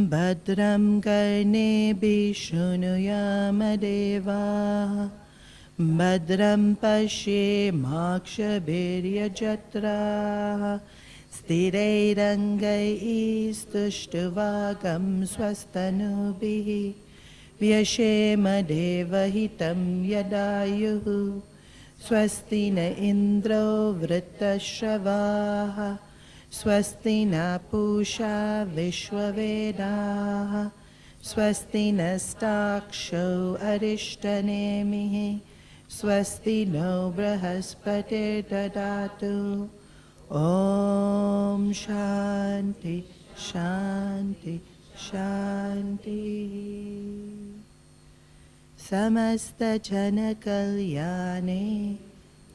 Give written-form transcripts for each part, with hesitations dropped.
Badram karnebi shunuyama deva Badram pashe makshabirya jatra Sthirairangai istushtvagam swastanubihi Vyashema devahitam yadayuhu Swasti na indro vritashravaha Swasti na pusha vishwavedaha Swasti nastaksho arishtanemihi Swasti no brahaspati dadatu Om Shanti Shanti Shanti Samasta Jana Kalyane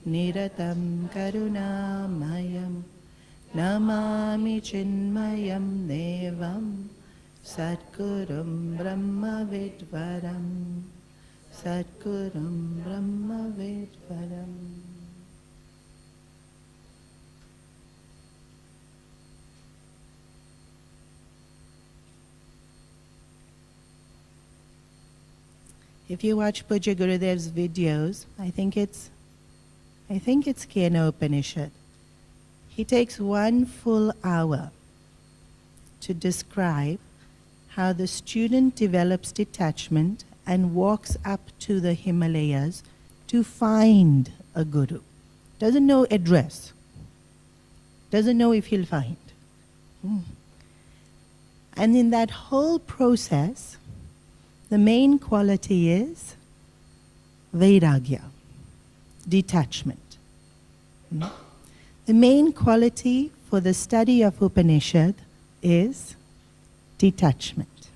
Niratam Karunamayam Namami Chinmayam Devam Satgurum Brahma Vidvaram Satgurum Brahma Vidvaram. If you watch Pujya Gurudev's videos, I think it's Kena Upanishad. He takes 1 full hour to describe how the student develops detachment and walks up to the Himalayas to find a guru. Doesn't know address. Doesn't know if he'll find. And in that whole process, the main quality is vairagya, detachment. The main quality for the study of Upanishad is detachment.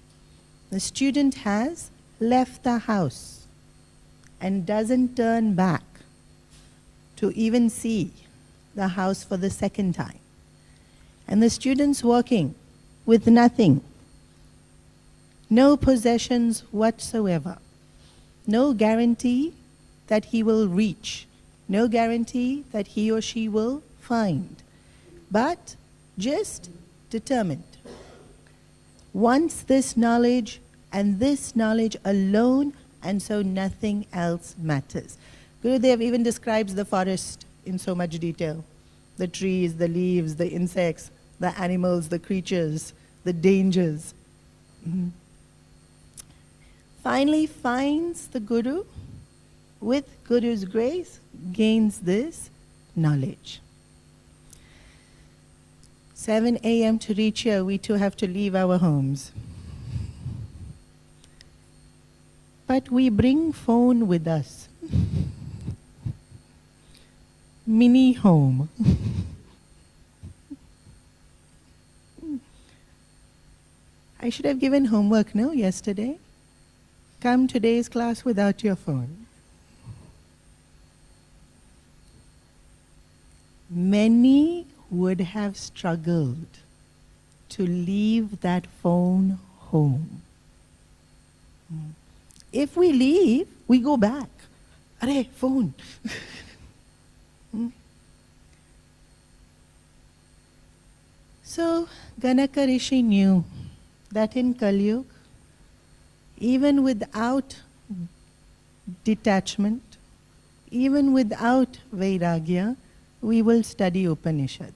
The student has left the house and doesn't turn back to even see the house for the second time. And the student's walking with nothing, no possessions whatsoever, no guarantee that he will reach, no guarantee that he or she will find, but just determined. Wants this knowledge and this knowledge alone, and so nothing else matters. Gurudev even describes the forest in so much detail. The trees, the leaves, the insects, the animals, the creatures, the dangers. Finally finds the Guru, with Guru's grace, gains this knowledge. 7 a.m. to reach here, we too have to leave our homes. But we bring phone with us. Mini home. I should have given homework, no, yesterday? Come today's class without your phone. Many would have struggled to leave that phone home. If we leave, we go back. Arey, phone. So, Ganaka Rishi knew that in Kali Yuga, even without detachment, even without Vairagya, we will study Upanishad.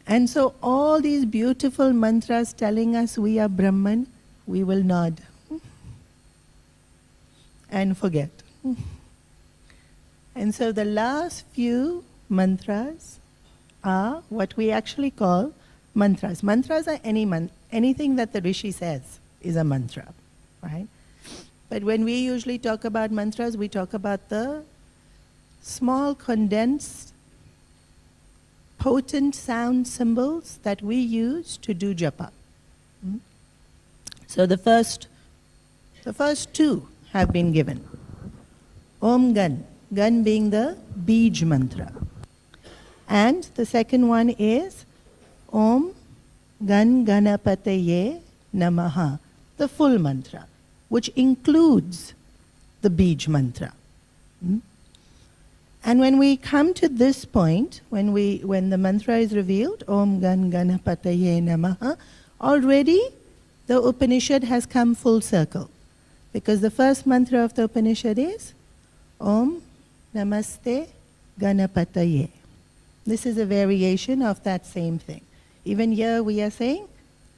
And so all these beautiful mantras telling us we are Brahman, we will nod and forget. And so the last few mantras are what we actually call mantras. Mantras are anything that the Rishi says is a mantra, right? But when we usually talk about mantras, we talk about the small, condensed, potent sound symbols that we use to do japa. So the first two have been given. Om Gan, Gan being the bij mantra. And the second one is Om Gan Ganapataye Namaha, the full mantra, which includes the bij mantra. And when we come to this point, when the mantra is revealed, Om Ganapataye Namaha, already the Upanishad has come full circle. Because the first mantra of the Upanishad is Om Namaste Ganapataye. This is a variation of that same thing. Even here we are saying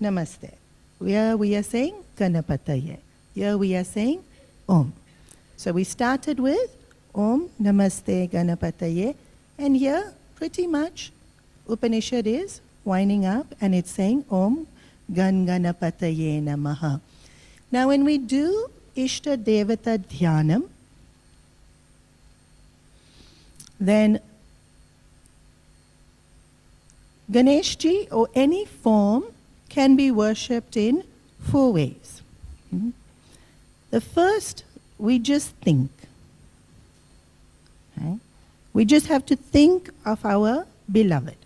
Namaste. Here we are saying Ganapataye. Here we are saying Om. So we started with Om Namaste Ganapataye, and here pretty much Upanishad is winding up and it's saying Om Ganapataye Namaha. Now when we do Ishta Devata Dhyanam, then Ganeshji or any form can be worshipped in 4 ways. The first, we just think. Okay? We just have to think of our beloved,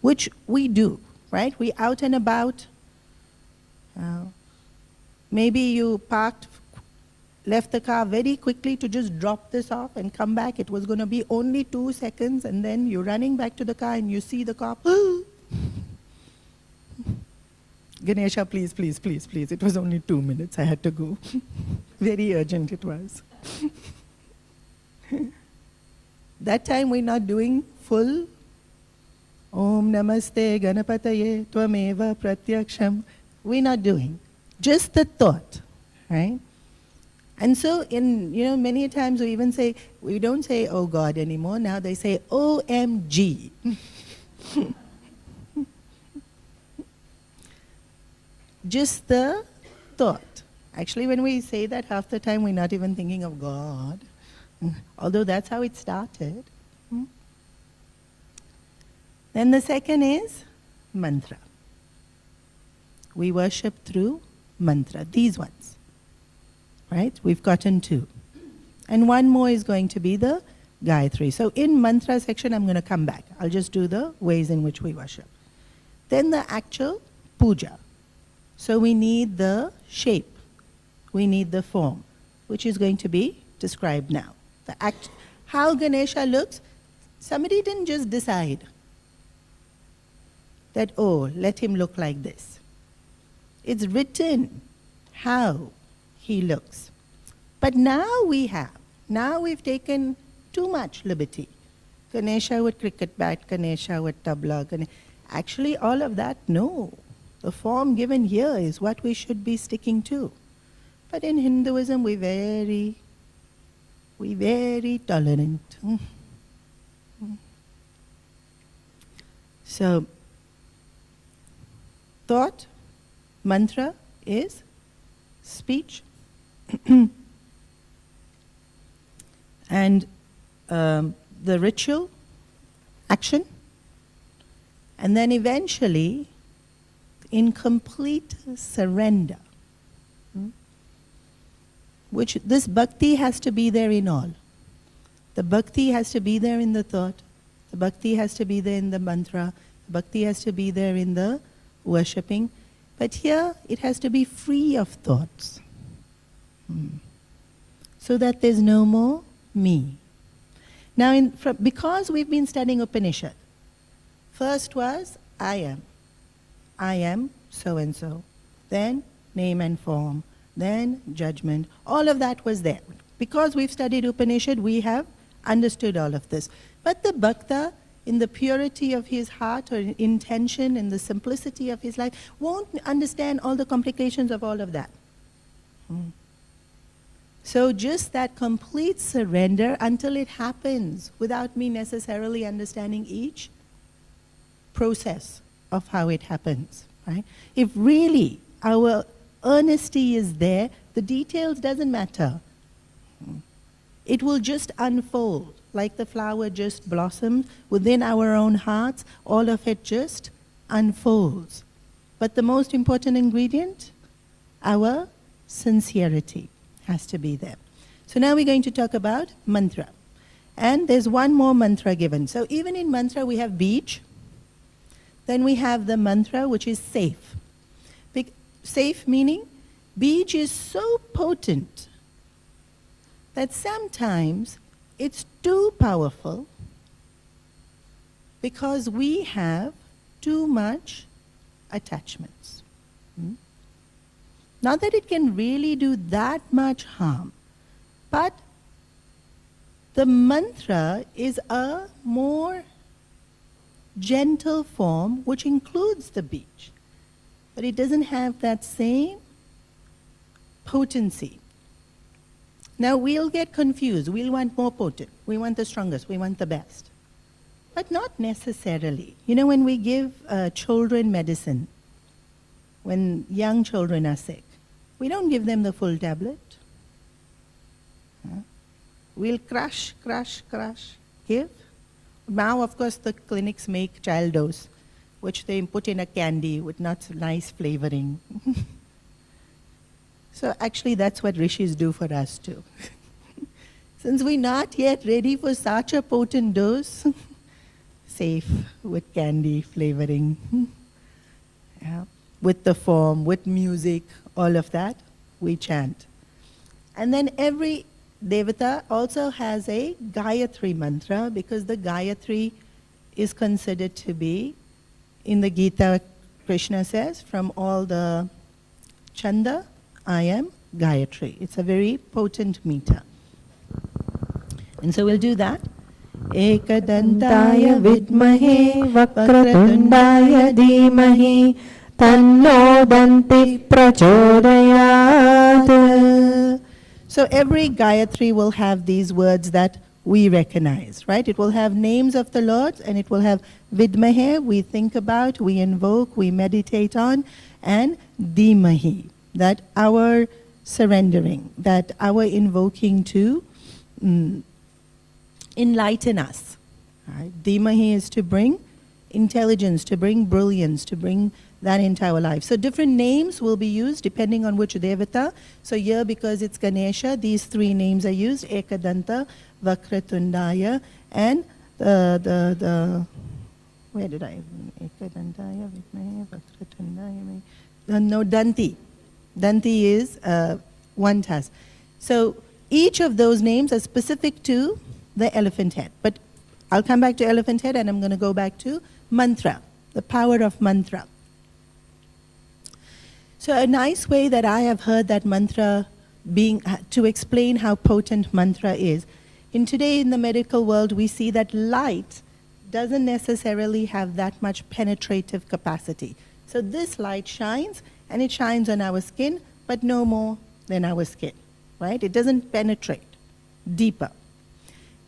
which we do, right? We out and about. Maybe you left the car very quickly to just drop this off and come back. It was going to be only 2 seconds, and then you're running back to the car and you see the car. Ganesha, please, please, please, please. It was only 2 minutes. I had to go. Very urgent it was. That time we're not doing full Om Namaste Ganapataye Tvameva Pratyaksham. We're not doing. Just the thought, right? And so many times we don't say oh God anymore. Now they say OMG. Just the thought. Actually, when we say that, half the time we're not even thinking of God. Although that's how it started. Then the second is mantra. We worship through mantra, these ones. Right? We've gotten 2. And one more is going to be the Gayatri. So in mantra section, I'm going to come back. I'll just do the ways in which we worship. Then the actual puja. So we need the shape. We need the form, which is going to be described now. How Ganesha looks, somebody didn't just decide that, oh, let him look like this. It's written how he looks. But now we've taken too much liberty. Ganesha with cricket bat, Ganesha with tabla. Actually, all of that, no. The form given here is what we should be sticking to. But in Hinduism, we're very tolerant. So, thought, mantra is speech, and the ritual, action, and then eventually, in complete surrender, which this bhakti has to be there in all. The bhakti has to be there in the thought, the bhakti has to be there in the mantra, the bhakti has to be there in the worshipping, but here it has to be free of thoughts. So that there's no more me. Now, because we've been studying Upanishad, first was I am so-and-so, then name and form, then judgment, all of that was there. Because we've studied Upanishad, we have understood all of this. But the bhakta, in the purity of his heart or intention, in the simplicity of his life, won't understand all the complications of all of that. So just that complete surrender until it happens without me necessarily understanding each process of how it happens, right? If really our earnesty is there, the details doesn't matter. It will just unfold like the flower just blossoms within our own hearts. All of it just unfolds. But the most important ingredient, our sincerity has to be there. So now we're going to talk about mantra. And there's one more mantra given. So even in mantra we have bij. Then we have the mantra which is safe. Safe meaning bij is so potent that sometimes It's too powerful because we have too much attachments. Not that it can really do that much harm, but the mantra is a more gentle form which includes the beach, but it doesn't have that same potency. Now we'll get confused. We'll want more potent. We want the strongest. We want the best. But not necessarily. You know, when we give children medicine, when young children are sick, we don't give them the full tablet. We'll crush, give. Now, of course, the clinics make child dose, which they put in a candy with not so nice flavoring. So actually, that's what rishis do for us too. Since we're not yet ready for such a potent dose, safe with candy flavoring, with the form, with music, all of that, we chant. And then every Devata also has a Gayatri Mantra, because the Gayatri is considered to be, in the Gita, Krishna says, from all the Chanda, I am Gayatri. It's a very potent meter. And so we'll do that. Ekadantaya vidmahe vakratundaya dhimahi tanno danti prachodayat. So every Gayatri will have these words that we recognize, right? It will have names of the Lords, and it will have vidmahe, we think about, we invoke, we meditate on, and dhimahi, that our surrendering, that our invoking to enlighten us. Right? Dhimahi is to bring intelligence, to bring brilliance, to bring that into our life. So different names will be used depending on which Devata. So here, because it's Ganesha, these three names are used: Ekadanta, Vakratundaya, and the where did I? Ekadantaya, Vidmahe, Vakratundaya. No, Danti. Danti is one task. So each of those names are specific to the elephant head. But I'll come back to elephant head, and I'm going to go back to mantra, the power of mantra. So a nice way that I have heard that mantra being, to explain how potent mantra is, today in the medical world we see that light doesn't necessarily have that much penetrative capacity. So this light shines, and it shines on our skin, but no more than our skin, right? It doesn't penetrate deeper.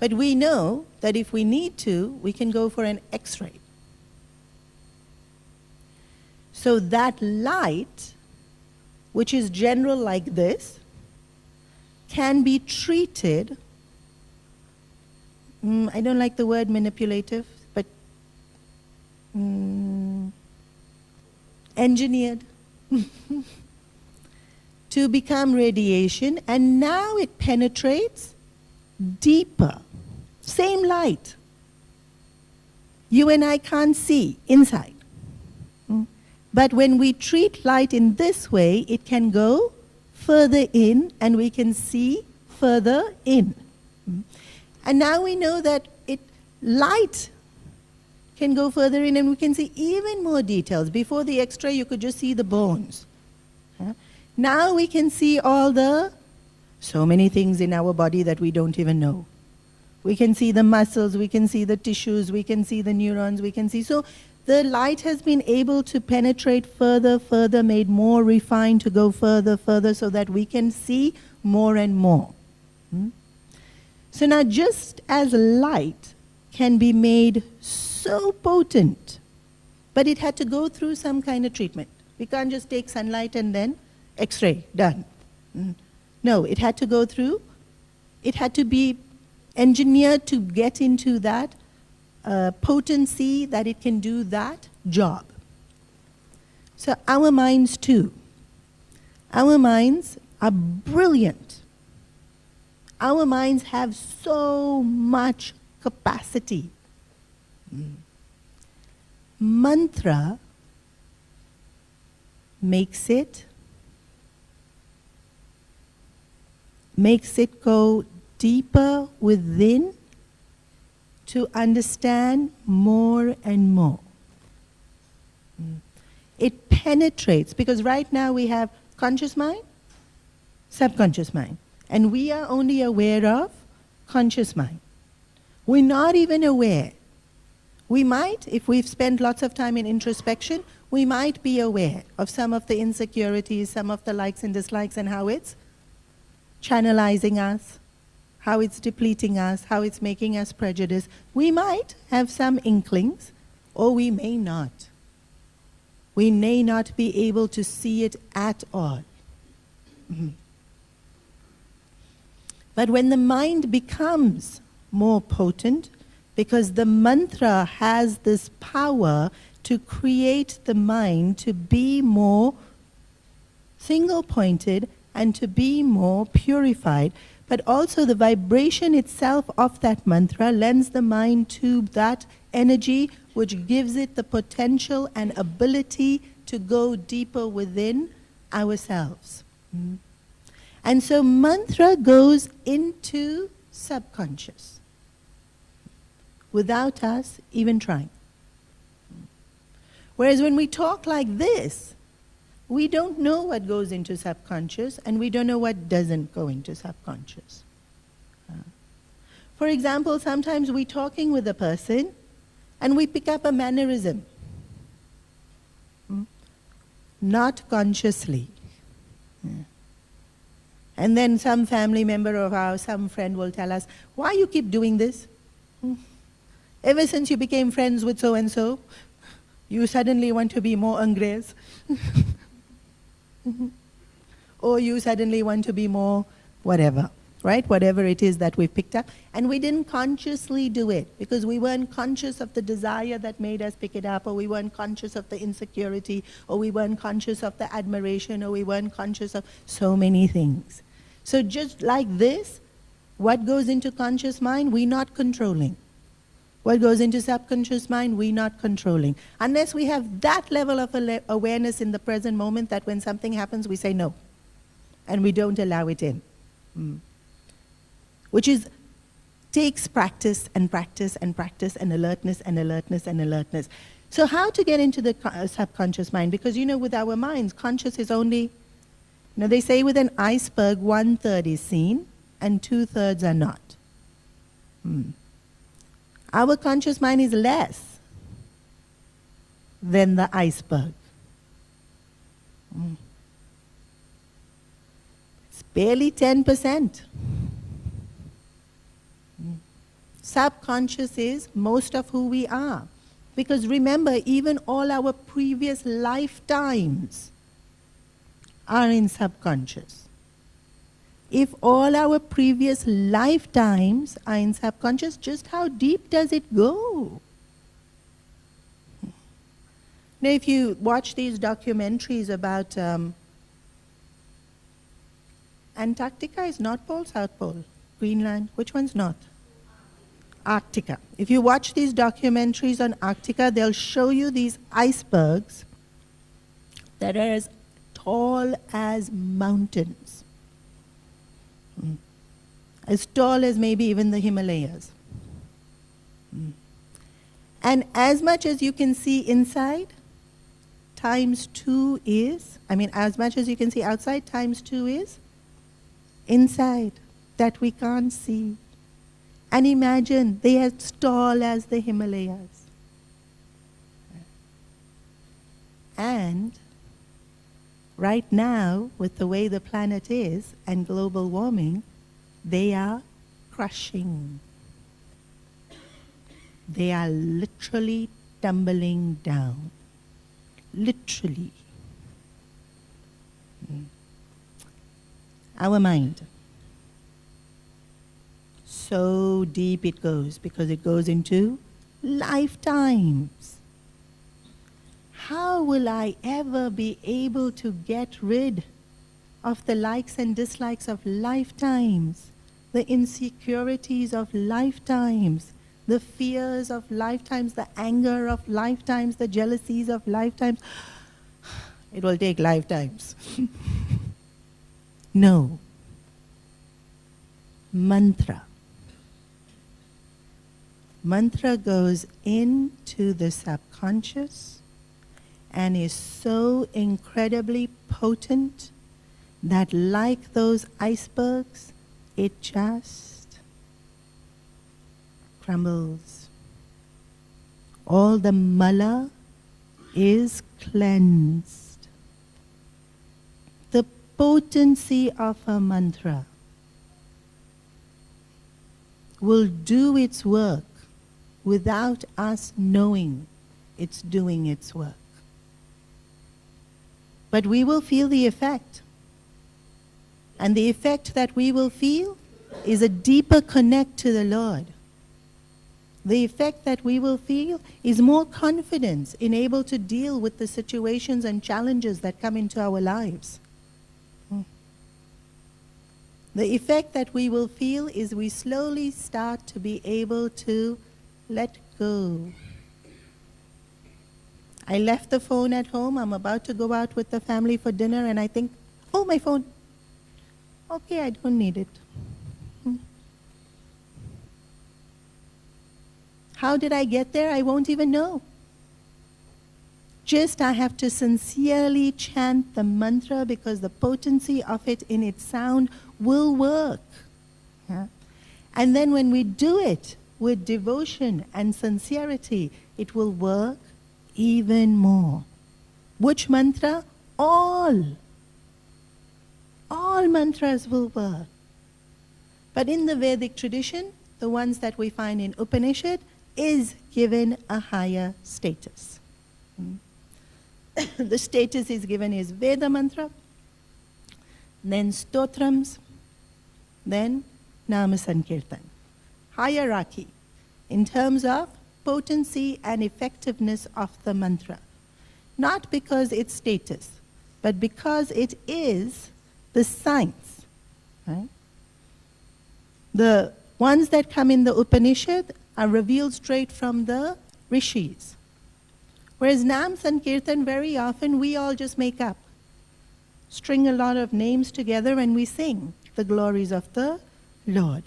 But we know that if we need to, we can go for an X-ray. So that light, which is general like this, can be treated, I don't like the word manipulative, but engineered to become radiation, and now it penetrates deeper. Same light. You and I can't see inside. But when we treat light in this way, it can go further in, and we can see further in. And now we know that light can go further in, and we can see even more details. Before the X-ray, you could just see the bones. Now we can see so many things in our body that we don't even know. We can see the muscles, we can see the tissues, we can see the neurons, we can see. So the light has been able to penetrate further, made more refined to go further, so that we can see more and more. So now, just as light can be made so potent, but it had to go through some kind of treatment. We can't just take sunlight and then X-ray, done. No, it had to go through, it had to be engineered to get into that potency that it can do that job. So our minds too. Our minds are brilliant. Our minds have so much capacity. Mantra makes it go deeper within to understand more and more. It penetrates, because right now we have conscious mind, subconscious mind, and we are only aware of conscious mind. We're not even aware. We might, if we've spent lots of time in introspection, we might be aware of some of the insecurities, some of the likes and dislikes, and how it's channelizing us, how it's depleting us, how it's making us prejudiced. We might have some inklings, or we may not. We may not be able to see it at all. But when the mind becomes more potent, because the mantra has this power to create the mind to be more single-pointed and to be more purified, but also the vibration itself of that mantra lends the mind to that energy which gives it the potential and ability to go deeper within ourselves. And so mantra goes into subconscious without us even trying. Whereas when we talk like this, we don't know what goes into subconscious and we don't know what doesn't go into subconscious. For example, sometimes we're talking with a person and we pick up a mannerism, not consciously. And then some family member of ours, some friend will tell us, why you keep doing this? Ever since you became friends with so-and-so, you suddenly want to be more angres. Or you suddenly want to be more whatever, right? Whatever it is that we picked up. And we didn't consciously do it because we weren't conscious of the desire that made us pick it up, or we weren't conscious of the insecurity, or we weren't conscious of the admiration, or we weren't conscious of so many things. So just like this, what goes into conscious mind, we're not controlling. What goes into subconscious mind, we're not controlling. Unless we have that level of awareness in the present moment that when something happens, we say no. And we don't allow it in. Which takes practice and practice and practice and alertness and alertness and alertness. So how to get into the subconscious mind? Because with our minds, conscious is only, they say with an iceberg, 1/3 is seen and 2/3 are not. Our conscious mind is less than the iceberg. It's barely 10%. Subconscious is most of who we are. Because remember, even all our previous lifetimes are in subconscious. If all our previous lifetimes are in subconscious, just how deep does it go? Now, if you watch these documentaries about Antarctica is North Pole, South Pole, Greenland, which one's not? Arctica. If you watch these documentaries on Arctica, they'll show you these icebergs that are as tall as mountains. As tall as maybe even the Himalayas. And as much as you can see inside, times 2 is, as much as you can see outside, times 2 is inside, that we can't see. And imagine, they are as tall as the Himalayas. And right now, with the way the planet is and global warming, they are crushing. They are literally tumbling down. Literally. Our mind. So deep it goes because it goes into lifetimes. How will I ever be able to get rid of the likes and dislikes of lifetimes, the insecurities of lifetimes, the fears of lifetimes, the anger of lifetimes, the jealousies of lifetimes? It will take lifetimes. No. mantra. Mantra goes into the subconscious and is so incredibly potent that, like those icebergs, it just crumbles. All the mala is cleansed. The potency of a mantra will do its work without us knowing it's doing its work. But we will feel the effect. And the effect that we will feel is a deeper connect to the Lord. The effect that we will feel is more confidence in able to deal with the situations and challenges that come into our lives. The effect that we will feel is we slowly start to be able to let go. I left the phone at home. I'm about to go out with the family for dinner and I think, oh, my phone. Okay, I don't need it. How did I get there? I won't even know. Just I have to sincerely chant the mantra because the potency of it in its sound will work. Yeah? And then when we do it with devotion and sincerity, it will work even more. Which mantra? All mantras will work. But in the Vedic tradition, the ones that we find in Upanishad is given a higher status. The status is given is Veda mantra, then stotrams, then Nama Sankirtan. Hierarchy in terms of potency and effectiveness of the mantra. Not because it's status, but because it is the science. Right? The ones that come in the Upanishad are revealed straight from the rishis. Whereas Nam Sankirtan, very often we all just make up. String a lot of names together and we sing the glories of the Lord.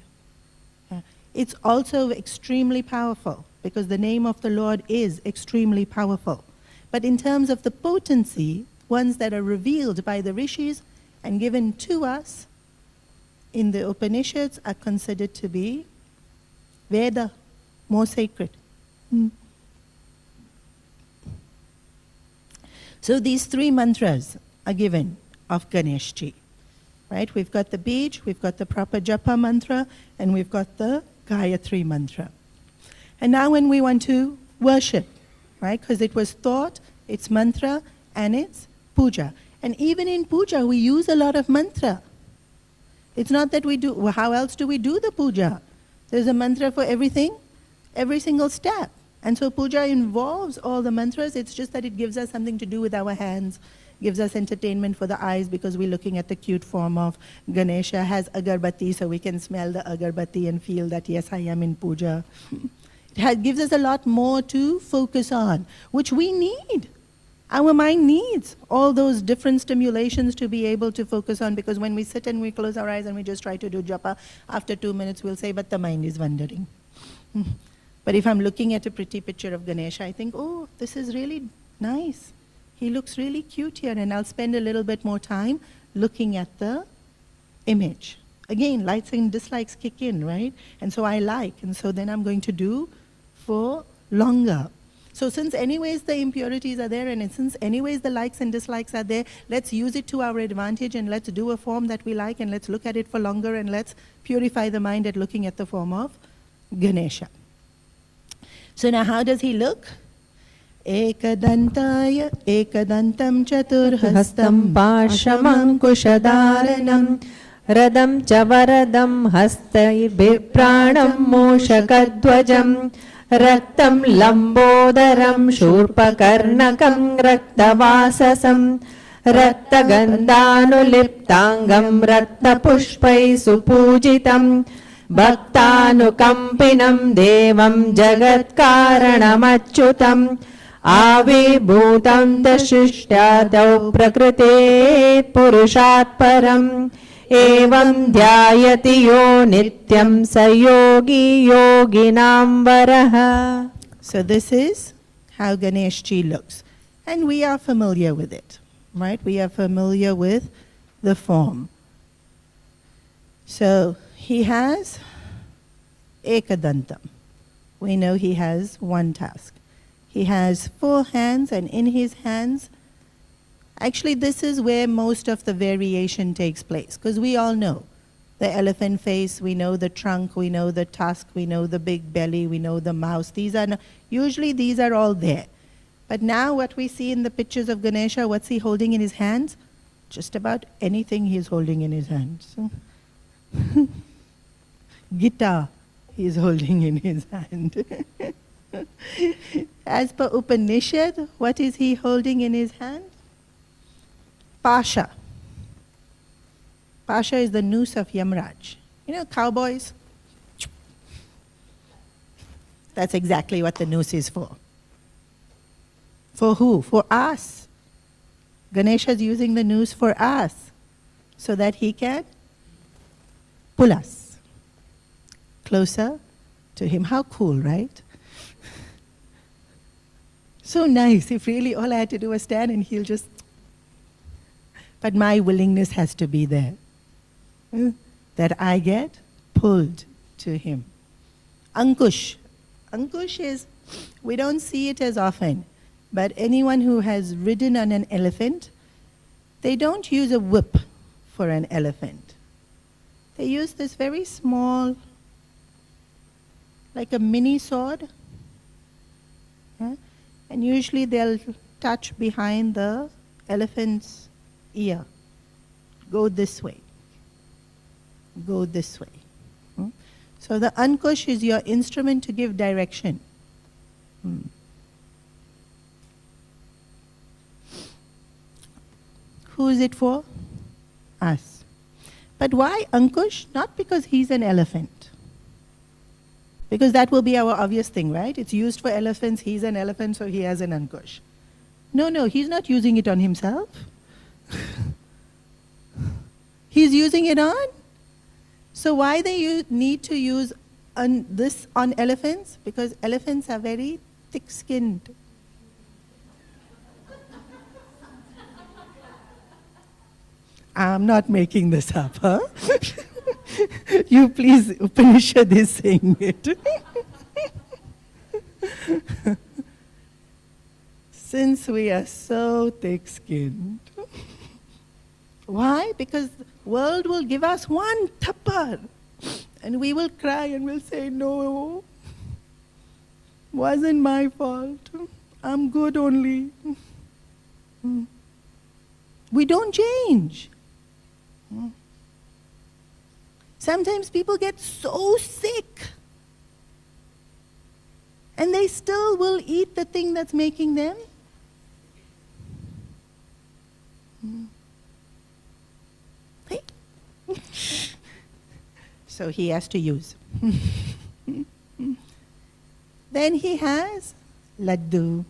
It's also extremely powerful because the name of the Lord is extremely powerful. But in terms of the potency, ones that are revealed by the rishis and given to us in the Upanishads are considered to be Veda, more sacred. So these three mantras are given of Ganeshji. Right? We've got the bij, we've got the proper japa mantra, and we've got the Gayatri Mantra. And now when we want to worship, right? Because it was thought, it's mantra, and it's puja. And even in puja, we use a lot of mantra. It's not that we do, well, how else do we do the puja? There's a mantra for everything, every single step. And so puja involves all the mantras. It's just that it gives us something to do with our hands, gives us entertainment for the eyes because we're looking at the cute form of Ganesha, has agarbatti, so we can smell the agarbatti and feel that, yes, I am in puja. It gives us a lot more to focus on, which we need. Our mind needs all those different stimulations to be able to focus on, because when we sit and we close our eyes and we just try to do japa, after 2 minutes we'll say, but the mind is wandering. But if I'm looking at a pretty picture of Ganesha, I think, oh, this is really nice. He looks really cute here, and I'll spend a little bit more time looking at the image. Again, likes and dislikes kick in, right? And so I like, and so then I'm going to do for longer. So since anyways the impurities are there, and since anyways the likes and dislikes are there, let's use it to our advantage and let's do a form that we like and let's look at it for longer and let's purify the mind at looking at the form of Ganesha. So now how does he look? Ekadantaya ekadantam chaturhastam pashamankushadaranam radam chavaradam hastai bipranam moshakadvajam raktam lambodaram shurpakarnakam raktavasasam raktagandhanuliptangam raktapushpai supujitam bhaktanukampinam devam jagatkaranamachyutam avibhutam tashishtadau prakrite purushat param Evam dhyayati yo nityam sayogi yoginam varaha. So this is how Ganeshji looks. And we are familiar with it, right? We are familiar with the form. So he has Ekadantam. We know he has one task. He has 4 hands, and in his hands, actually this is where most of the variation takes place, because we all know the elephant face, we know the trunk, we know the tusk, we know the big belly, we know the mouse. Usually these are all there. But now what we see in the pictures of Ganesha, what's he holding in his hands? Just about anything he's holding in his hands. Guitar he is holding in his hand. As per Upanishad, what is he holding in his hand? Pasha. Pasha is the noose of Yamraj. You know, cowboys? That's exactly what the noose is for. For who? For us. Ganesha is using the noose for us, so that he can pull us closer to him. How cool, right? So nice. If really all I had to do was stand and he'll just... But my willingness has to be there. That I get pulled to him. Ankush. Ankush is, we don't see it as often, but anyone who has ridden on an elephant, they don't use a whip for an elephant. They use this very small, like a mini sword. And usually they'll touch behind the elephant's ear. Go this way. Go this way. So the Ankush is your instrument to give direction. Who is it for? Us. But why Ankush? Not because he's an elephant. Because that will be our obvious thing, right? It's used for elephants, he's an elephant, so he has an Ankush. No, he's not using it on himself. He's using it on? So why they need to use this on elephants? Because elephants are very thick-skinned. I'm not making this up, huh? You please, Upanishad is saying it. Since we are so thick-skinned. Why? Because the world will give us one thappar and we will cry and we'll say, no, wasn't my fault. I'm good only. We don't change. Sometimes people get so sick and they still will eat the thing that's making them. So he has to use. Then he has laddu.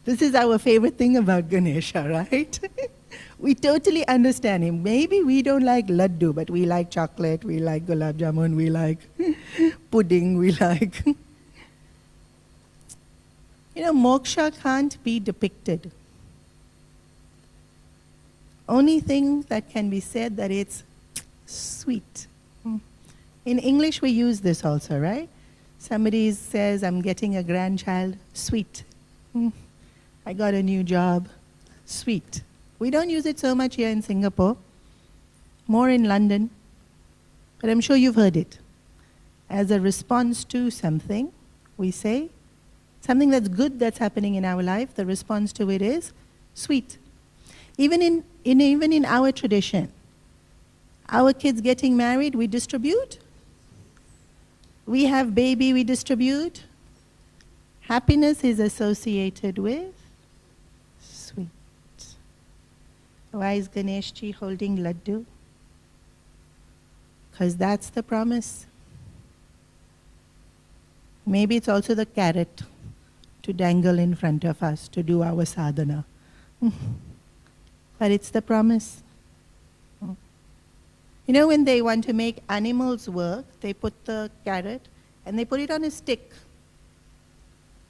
This is our favorite thing about Ganesha, right? We totally understand him. Maybe we don't like laddu, but we like chocolate, we like gulab jamun, we like pudding, we like... moksha can't be depicted. Only thing that can be said that it's sweet. In English we use this also, right? Somebody says, I'm getting a grandchild, sweet. I got a new job, sweet. We don't use it so much here in Singapore, more in London, but I'm sure you've heard it. As a response to something, we say, something that's good that's happening in our life, the response to it is sweet. Even in our tradition, our kids getting married, we distribute. We have baby, we distribute. Happiness is associated with sweet. Why is Ganeshji holding laddu? Because that's the promise. Maybe it's also the carrot to dangle in front of us to do our sadhana. But it's the promise. You know, when they want to make animals work, they put the carrot and they put it on a stick.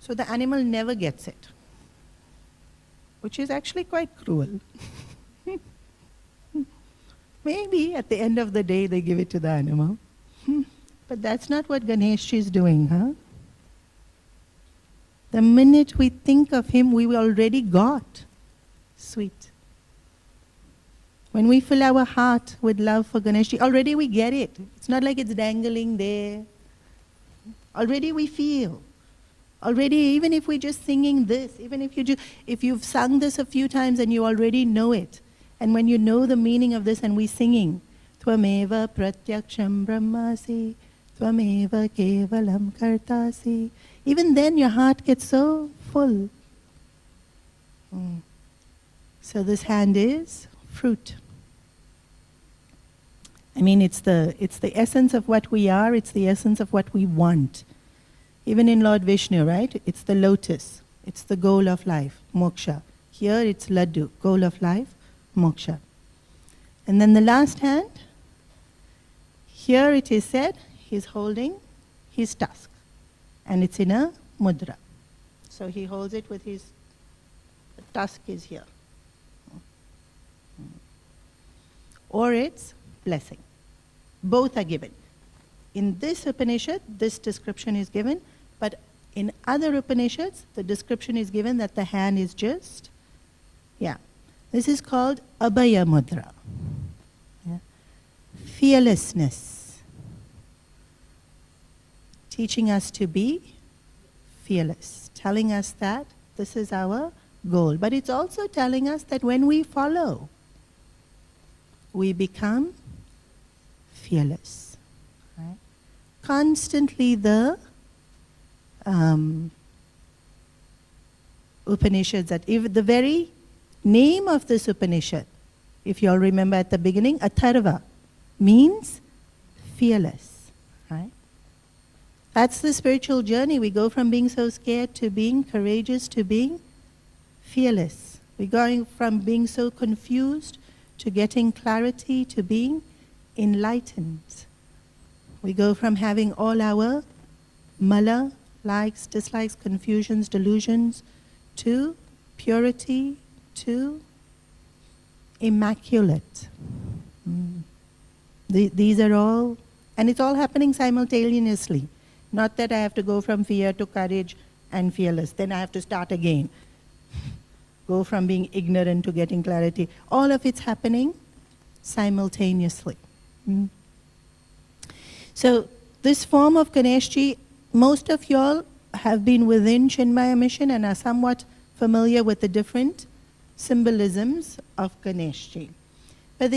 So the animal never gets it, which is actually quite cruel. Maybe at the end of the day they give it to the animal. But that's not what Ganesh is doing, huh? The minute we think of him, we already got sweet. When we fill our heart with love for Ganesh, already we get it. It's not like it's dangling there. Already we feel. Already, even if we're just singing this, even if you've sung this a few times and you already know it, and when you know the meaning of this and we're singing, Tvameva pratyaksham brahmasi, Tvameva kevalam kartasi, even then your heart gets so full. So this hand is fruit. I mean, it's the essence of what we are, it's the essence of what we want. Even in Lord Vishnu, right? It's the lotus. It's the goal of life, moksha. Here it's laddu, goal of life, moksha. And then the last hand, here it is said, he's holding his tusk. And it's in a mudra. So he holds it with the tusk is here. Or it's blessing. Both are given. In this Upanishad, this description is given, but in other Upanishads, the description is given that the hand is just, This is called Abaya Mudra. Fearlessness. Teaching us to be fearless. Telling us that this is our goal. But it's also telling us that when we follow, we become fearless. Right? Constantly the Upanishads, that if the very name of this Upanishad, if you all remember at the beginning, Atharva means fearless. Right? That's the spiritual journey. We go from being so scared to being courageous to being fearless. We're going from being so confused to getting clarity to being enlightened. We go from having all our mala, likes, dislikes, confusions, delusions, to purity, to immaculate. These are all, and it's all happening simultaneously. Not that I have to go from fear to courage and fearless. Then I have to start again. Go from being ignorant to getting clarity. All of it's happening simultaneously. So this form of Ganeshji, most of y'all have been within Chinmaya mission and are somewhat familiar with the different symbolisms of Ganeshji. But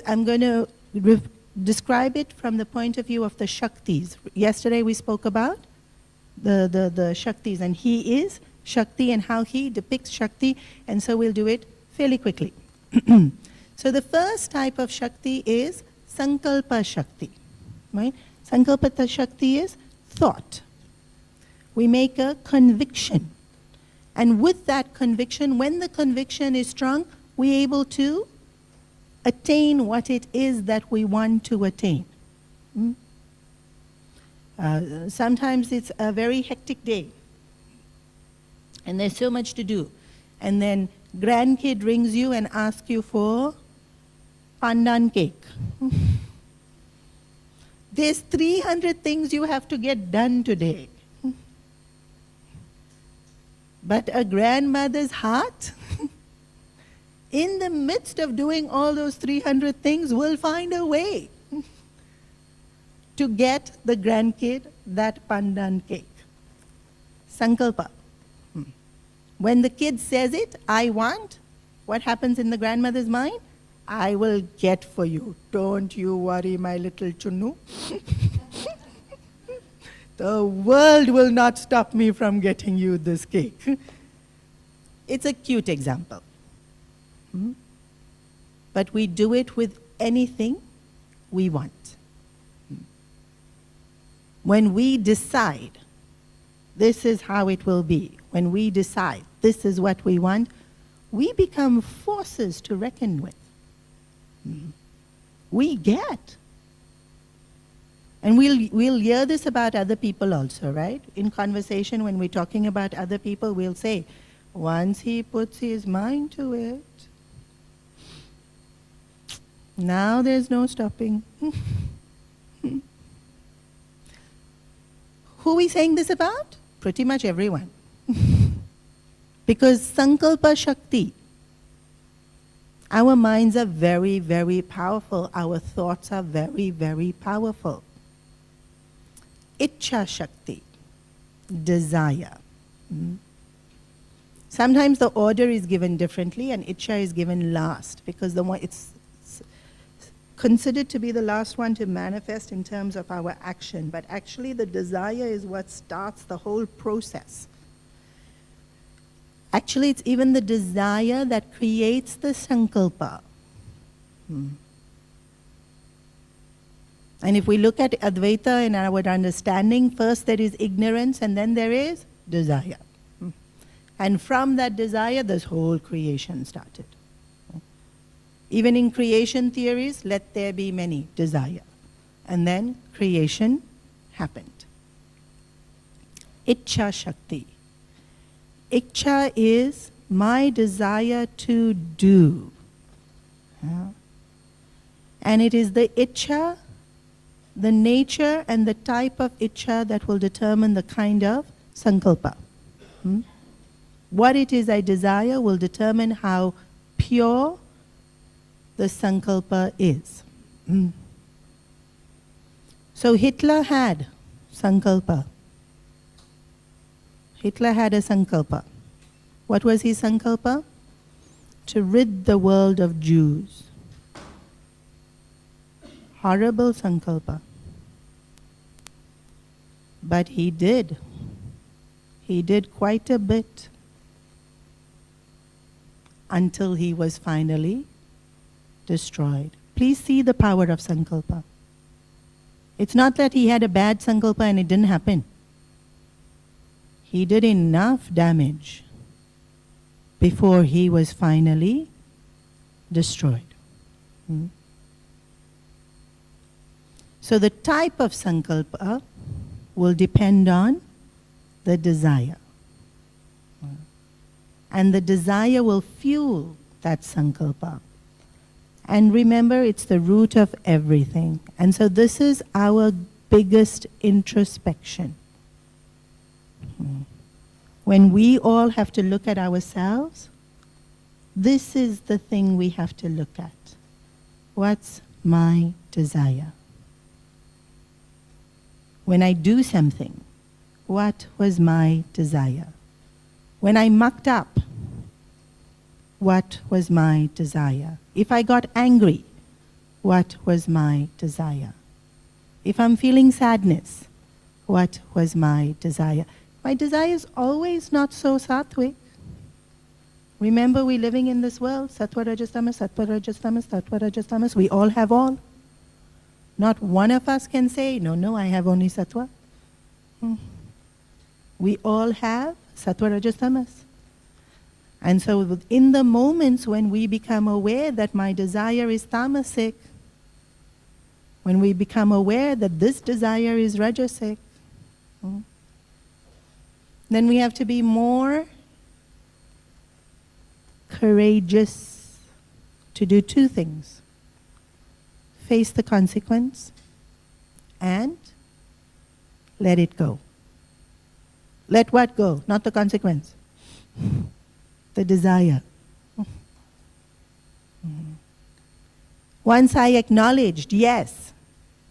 I'm going to describe it from the point of view of the Shaktis. Yesterday we spoke about the Shaktis, and he is Shakti and how he depicts Shakti, and so we'll do it fairly quickly. So the first type of Shakti is Sankalpa Shakti. Right? Sankalpa Shakti is thought. We make a conviction. And with that conviction, when the conviction is strong, we're able to attain what it is that we want to attain. Sometimes it's a very hectic day. And there's so much to do. And then grandkid rings you and asks you for pandan cake. There's 300 things you have to get done today. But a grandmother's heart, in the midst of doing all those 300 things, will find a way to get the grandkid that pandan cake. Sankalpa. When the kid says it, I want, what happens in the grandmother's mind? I will get for you. Don't you worry, my little chunnu. The world will not stop me from getting you this cake. It's a cute example. But we do it with anything we want. When we decide, this is how it will be. When we decide, this is what we want, we become forces to reckon with. we get. And we'll hear this about other people also, right? In conversation, when we're talking about other people, we'll say, once he puts his mind to it, now there's no stopping. Who are we saying this about? Pretty much everyone. Because Sankalpa Shakti, our minds are very, very powerful. Our thoughts are very, very powerful. Ichcha Shakti, desire. Sometimes the order is given differently and Ichcha is given last because it's considered to be the last one to manifest in terms of our action. But actually the desire is what starts the whole process. Actually, it's even the desire that creates the sankalpa. And if we look at Advaita and our understanding, first there is ignorance and then there is desire. And from that desire, this whole creation started. Even in creation theories, let there be many, desire. And then creation happened. Ichcha Shakti. Ichcha is my desire to do. And it is the Ichcha, the nature and the type of Ichcha that will determine the kind of Sankalpa. What it is I desire will determine how pure the Sankalpa is. So Hitler had Sankalpa. Hitler had a Sankalpa. What was his Sankalpa? To rid the world of Jews. Horrible Sankalpa. But he did. He did quite a bit. Until he was finally destroyed. Please see the power of Sankalpa. It's not that he had a bad Sankalpa and it didn't happen. He did enough damage before he was finally destroyed. So the type of Sankalpa will depend on the desire. And the desire will fuel that Sankalpa. And remember, it's the root of everything. And so this is our biggest introspection. When we all have to look at ourselves, this is the thing we have to look at. What's my desire? When I do something, what was my desire? When I mucked up, what was my desire? If I got angry, what was my desire? If I'm feeling sadness, what was my desire? My desire is always not so sattvic. Remember, we're living in this world, sattva, rajas, tamas, sattva, rajas, tamas, sattva, rajas, tamas. We all have all. Not one of us can say, no, I have only sattva. We all have sattva, rajas, tamas. And so in the moments when we become aware that my desire is tamasic, when we become aware that this desire is rajasic, then we have to be more courageous to do two things. Face the consequence and let it go. Let what go? Not the consequence. The desire. Once I acknowledged, yes,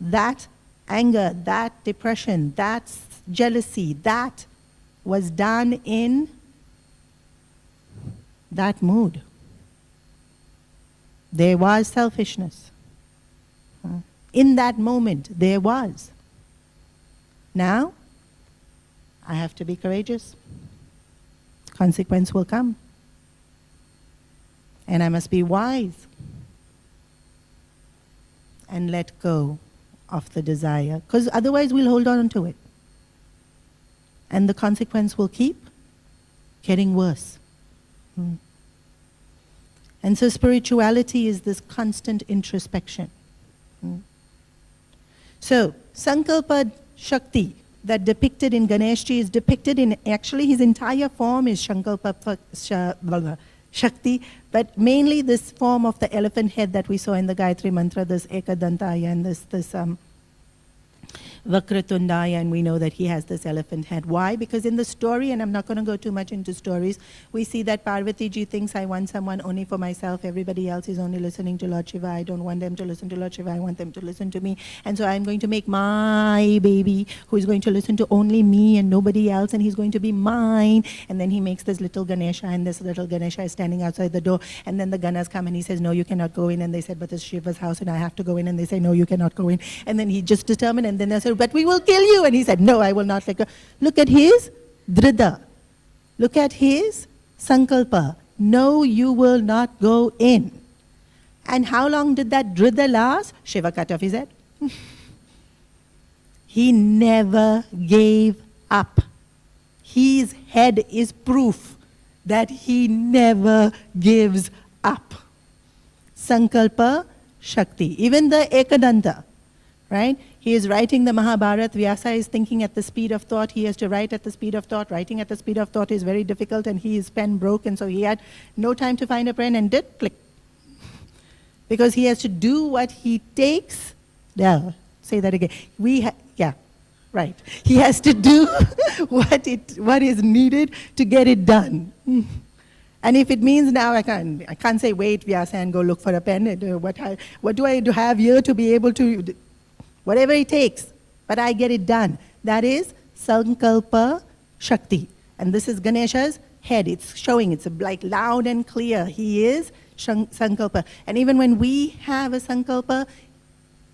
that anger, that depression, that jealousy, that was done in that mood. There was selfishness. In that moment, there was. Now, I have to be courageous. Consequence will come. And I must be wise and let go of the desire, because otherwise we'll hold on to it. And the consequence will keep getting worse. And so spirituality is this constant introspection. So, Sankalpa Shakti that depicted in Ganeshji is depicted in, actually his entire form is Sankalpa Shakti, but mainly this form of the elephant head that we saw in the Gayatri Mantra, this Ekadantaya and this Vakratundaya, and we know that he has this elephant head. Why? Because in the story, and I'm not going to go too much into stories, we see that Parvati ji thinks, I want someone only for myself, everybody else is only listening to Lord Shiva, I don't want them to listen to Lord Shiva, I want them to listen to me, and so I'm going to make my baby who is going to listen to only me and nobody else, and he's going to be mine. And then he makes this little Ganesha, and this little Ganesha is standing outside the door, and then the Ganas come and he says, no, you cannot go in, and they said, but it's Shiva's house and I have to go in, and they say, no, you cannot go in, and then he just determined, and then they said, but we will kill you, and he said, no, I will not let go. Look at his Drida. Look at his Sankalpa. No, you will not go in. And how long did that Drida last? Shiva cut off his head. He never gave up. His head is proof that he never gives up. Sankalpa Shakti. Even the Ekadanta, right? He is writing the Mahabharata. Vyasa is thinking at the speed of thought. He has to write at the speed of thought. Writing at the speed of thought is very difficult, and his pen broke, and so he had no time to find a pen and did click. Because he has to do what he takes. Yeah, say that again. Yeah, right. He has to do what is needed to get it done. And if it means now I can't say wait, Vyasa, and go look for a pen. What do I have here to be able to? Whatever it takes, but I get it done. That is Sankalpa Shakti. And this is Ganesha's head. It's showing, it's like loud and clear. He is Sankalpa. And even when we have a Sankalpa,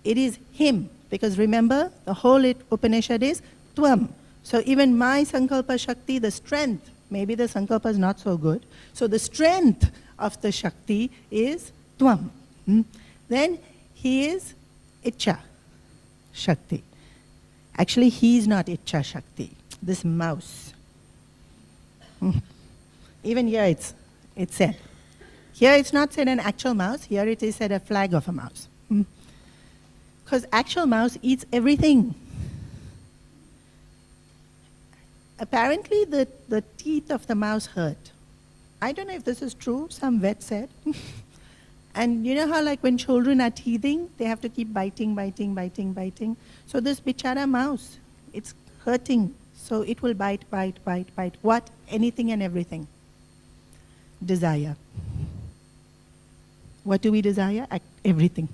it is him. Because remember, the whole Upanishad is Tvam. So even my Sankalpa Shakti, the strength, maybe the Sankalpa is not so good. So the strength of the Shakti is Tvam. Then he is Icha Shakti. Actually, he is not Icha Shakti. This mouse. Even here it's said. Here it's not said an actual mouse. Here it is said a flag of a mouse. Because actual mouse eats everything. Apparently the teeth of the mouse hurt. I don't know if this is true. Some vet said. And you know how like when children are teething, they have to keep biting. So this bichara mouse, it's hurting. So it will bite. What? Anything and everything. Desire. What do we desire? Everything.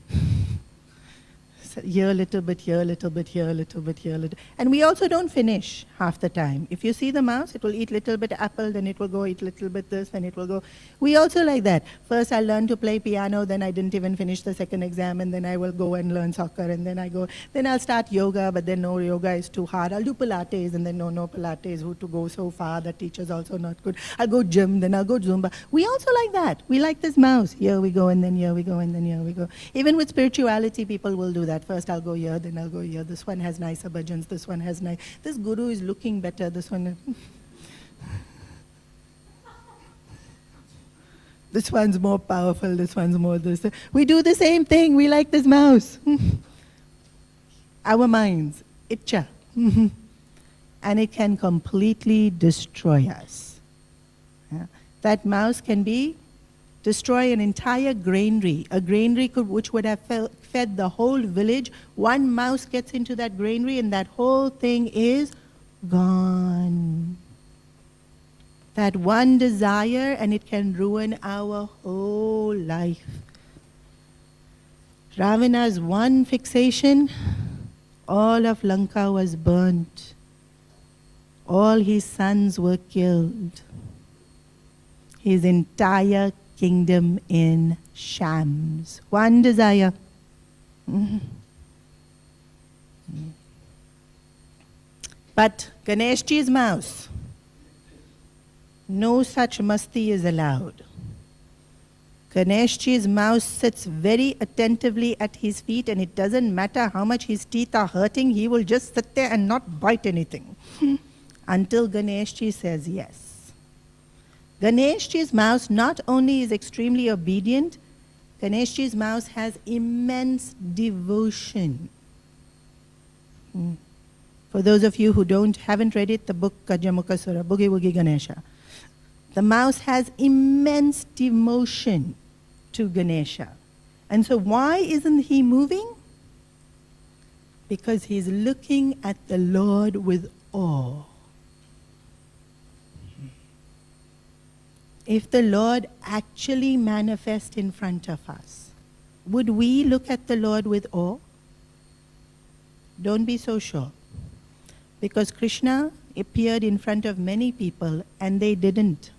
So here a little bit, here a little bit, here a little bit, here a little. And we also don't finish half the time. If you see the mouse, it will eat little bit apple, then it will go eat little bit this, then it will go. We also like that. First I learned to play piano, then I didn't even finish the second exam, and then I will go and learn soccer, and then I'll start yoga, but then no, yoga is too hard. I'll do Pilates, and then no Pilates, who to go so far, the teacher's also not good. I'll go gym, then I'll go Zumba. We also like that. We like this mouse. Here we go, and then here we go, and then here we go. Even with spirituality, people will do that. First I'll go here, then I'll go here. This one has nicer bhajans, this one has nice. This guru is looking better, this one. This one's more powerful, this one's more this. We do the same thing, we like this mouse. Our minds, itcha. And it can completely destroy us. Yeah. That mouse can destroy an entire granary. A granary which would have fed the whole village. One mouse gets into that granary and that whole thing is gone. That one desire, and it can ruin our whole life. Ravana's one fixation, all of Lanka was burnt. All his sons were killed. His entire kingdom in shams. One desire. But Ganeshji's mouse, no such masti is allowed. Ganeshji's mouse sits very attentively at his feet, and it doesn't matter how much his teeth are hurting, he will just sit there and not bite anything. Until Ganeshji says yes. Ganeshji's mouse not only is extremely obedient, Ganeshji's mouse has immense devotion. For those of you who haven't read it, the book Gajamukha Sura, Boogie Woogie Ganesha. The mouse has immense devotion to Ganesha. And so why isn't he moving? Because he's looking at the Lord with awe. If the Lord actually manifests in front of us, would we look at the Lord with awe? Don't be so sure. Because Krishna appeared in front of many people and they didn't.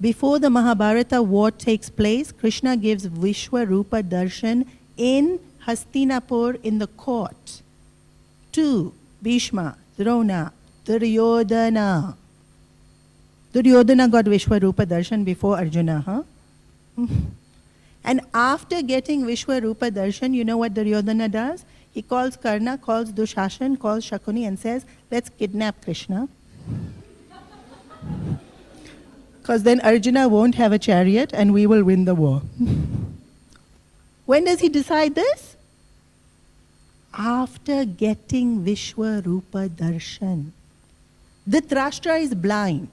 Before the Mahabharata war takes place, Krishna gives Vishwarupa Darshan in Hastinapur in the court to Bhishma, Drona, Duryodhana. Duryodhana got Vishwarupa Darshan before Arjuna, huh? And after getting Vishwarupa Darshan, you know what Duryodhana does? He calls Karna, calls Dushashan, calls Shakuni and says, let's kidnap Krishna. Because then Arjuna won't have a chariot and we will win the war. When does he decide this? After getting Vishwarupa Darshan. Dhritarashtra is blind.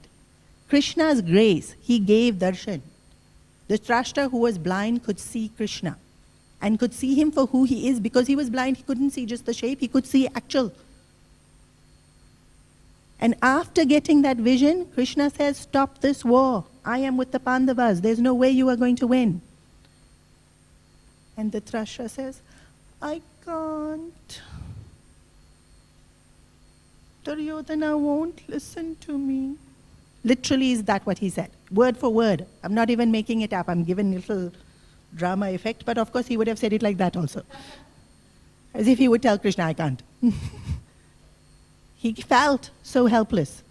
Krishna's grace, he gave darshan. Dhritarashtra, who was blind, could see Krishna and could see him for who he is. Because he was blind, he couldn't see just the shape, he could see actual. And after getting that vision, Krishna says, stop this war. I am with the Pandavas. There's no way you are going to win. And Dhritarashtra says, I can't. Duryodhana won't listen to me. Literally is that what he said. Word for word. I'm not even making it up. I'm giving a little drama effect. But of course he would have said it like that also. As if he would tell Krishna, I can't. He felt so helpless.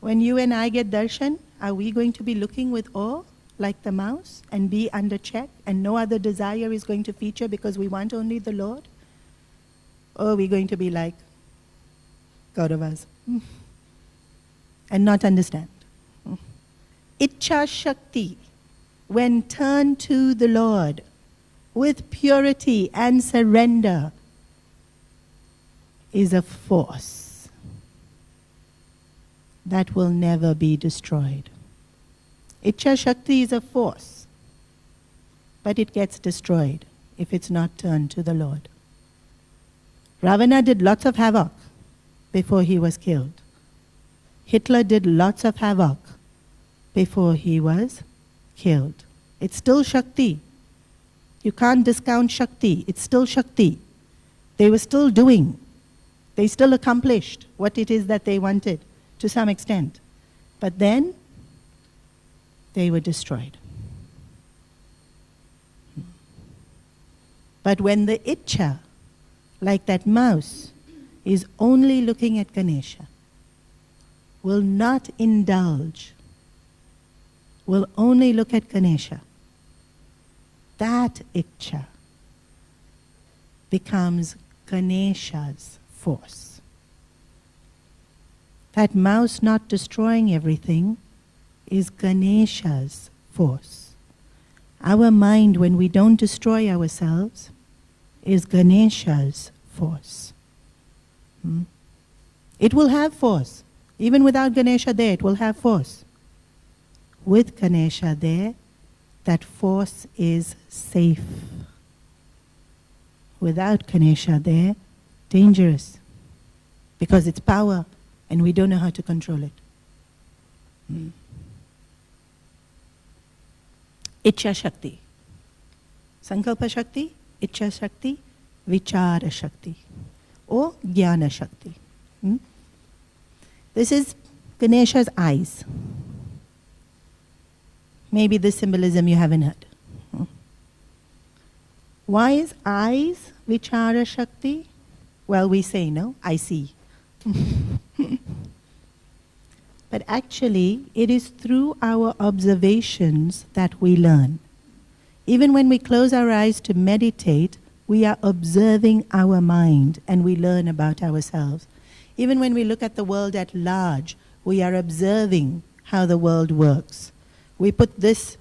When you and I get darshan, are we going to be looking with awe like the mouse and be under check and no other desire is going to feature because we want only the Lord? Or are we going to be like Kauravas and not understand? Ichcha Shakti, when turned to the Lord with purity and surrender, is a force that will never be destroyed. Ichcha Shakti is a force, but it gets destroyed if it's not turned to the Lord. Ravana did lots of havoc before he was killed. Hitler did lots of havoc before he was killed. It's still Shakti. You can't discount Shakti. It's still Shakti. They were still doing. They still accomplished what it is that they wanted to some extent. But then they were destroyed. But when the Ichcha, like that mouse, is only looking at Ganesha, will not indulge, will only look at Ganesha, that Ichcha becomes Ganesha's force. That mouse not destroying everything is Ganesha's force. Our mind, when we don't destroy ourselves, is Ganesha's force. It will have force. Even without Ganesha there, it will have force. With Ganesha there, that force is safe. Without Ganesha there, dangerous. Because it's power and we don't know how to control it. Ichcha Shakti. Sankalpa Shakti, Ichcha Shakti, Vichara Shakti, or Jnana Shakti. This is Ganesha's eyes. Maybe this symbolism you haven't heard. Why is eyes Vichara Shakti? Well, we say, no, I see. But actually, it is through our observations that we learn. Even when we close our eyes to meditate, we are observing our mind and we learn about ourselves. Even when we look at the world at large, we are observing how the world works. We put this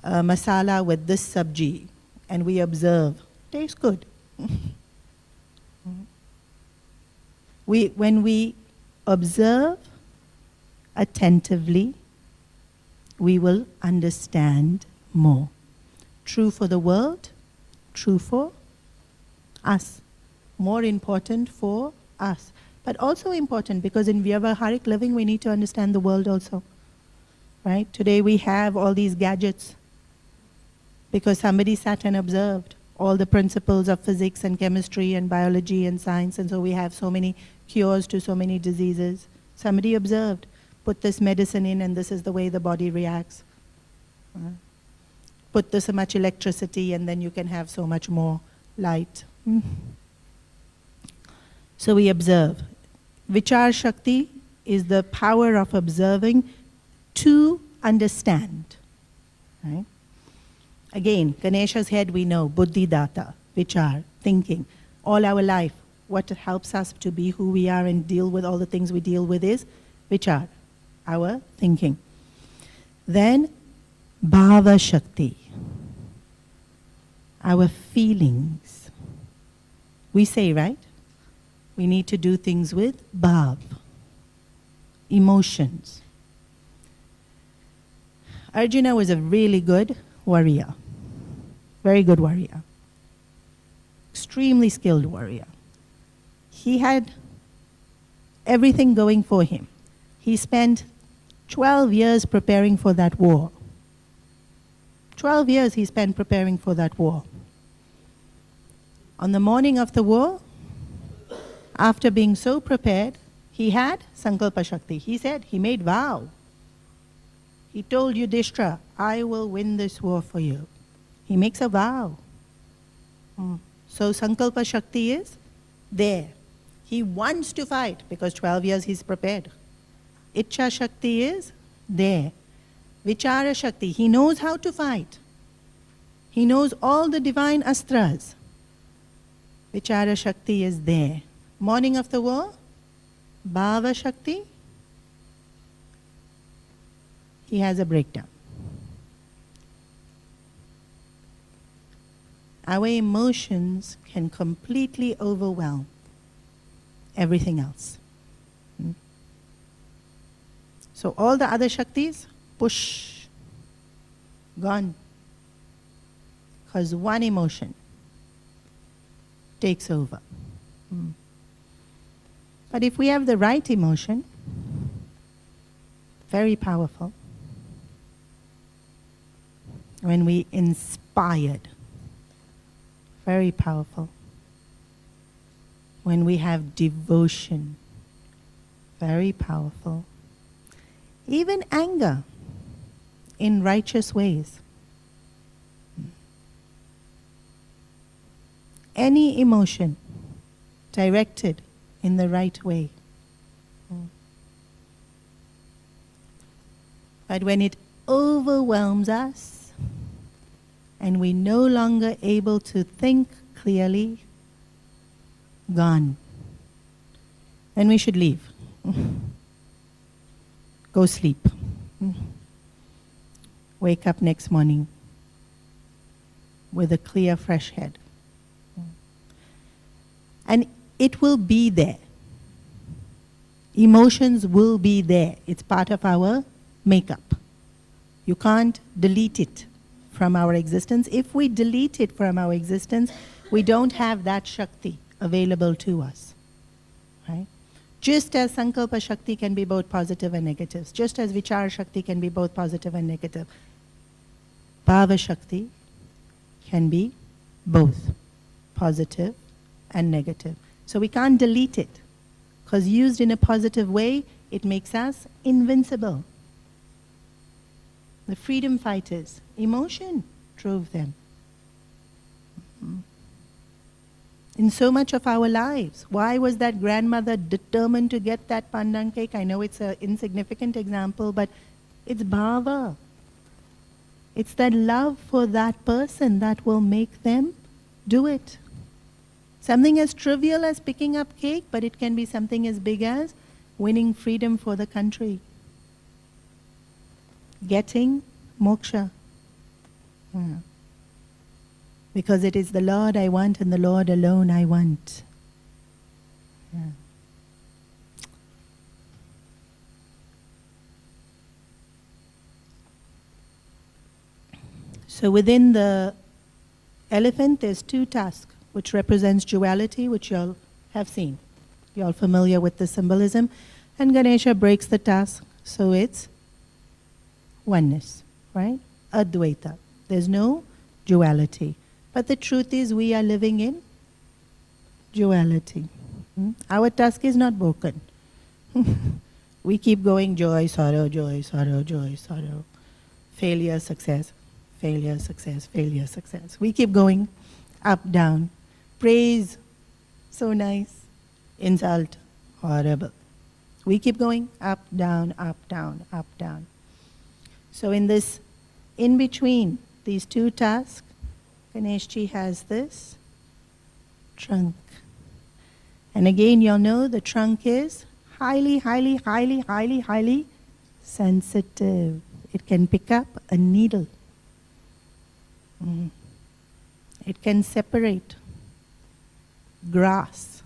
masala with this sabji, and we observe, tastes good. When we observe attentively, we will understand more. True for the world, true for us. More important for us. But also important because in Vyavaharic living we need to understand the world also. Right? Today we have all these gadgets because somebody sat and observed all the principles of physics and chemistry and biology and science, and so we have so many cures to so many diseases. Somebody observed, put this medicine in and this is the way the body reacts. Put this much electricity and then you can have so much more light. So we observe. Vichar Shakti is the power of observing to understand. Right? Again, Ganesha's head we know, Buddhi Data, Vichar, thinking. All our life, what helps us to be who we are and deal with all the things we deal with is Vichar, our thinking. Then Bhava Shakti, our feelings. We say, right? We need to do things with bhav, emotions. Arjuna was a really good warrior, very good warrior, extremely skilled warrior. He had everything going for him. He spent 12 years preparing for that war. 12 years he spent preparing for that war. On the morning of the war, after being so prepared, he had Sankalpa Shakti. He said, he made vow. He told Yudhishthira, I will win this war for you. He makes a vow. So Sankalpa Shakti is there. He wants to fight because 12 years he's prepared. Ichcha Shakti is there. Vichara Shakti, he knows how to fight. He knows all the divine astras. Vichara Shakti is there. Morning of the war, Bhava Shakti, he has a breakdown. Our emotions can completely overwhelm everything else. So all the other Shaktis, push, gone. Because one emotion takes over. But if we have the right emotion, very powerful. When we inspired, very powerful. When we have devotion, very powerful. Even anger in righteous ways. Any emotion directed in the right way. But when it overwhelms us and we're no longer able to think clearly, gone. Then we should leave. Go sleep. Wake up next morning with a clear, fresh head. And it will be there. Emotions will be there. It's part of our makeup. You can't delete it from our existence. If we delete it from our existence, we don't have that Shakti available to us. Right? Just as Sankalpa Shakti can be both positive and negative, just as Vichara Shakti can be both positive and negative, Bhava Shakti can be both positive and negative. So we can't delete it, because used in a positive way, it makes us invincible. The freedom fighters, emotion drove them. In so much of our lives, why was that grandmother determined to get that pandan cake? I know it's an insignificant example, but it's bhava. It's that love for that person that will make them do it. Something as trivial as picking up cake, but it can be something as big as winning freedom for the country. Getting moksha. Yeah. Because it is the Lord I want and the Lord alone I want. Yeah. So within the elephant, there's two tusks, which represents duality, which you'll have seen. You're all familiar with the symbolism. And Ganesha breaks the tusk, so it's oneness, right? Advaita. There's no duality. But the truth is we are living in duality. Our tusk is not broken. We keep going joy, sorrow, joy, sorrow, joy, sorrow. Failure, success, failure, success, failure, success. We keep going up, down. Praise, so nice. Insult, horrible. We keep going up, down, up, down, up, down. So in this, in between these two tasks, Ganeshji has this trunk. And again, you'll know the trunk is highly, highly, highly, highly, highly sensitive. It can pick up a needle. It can separate grass.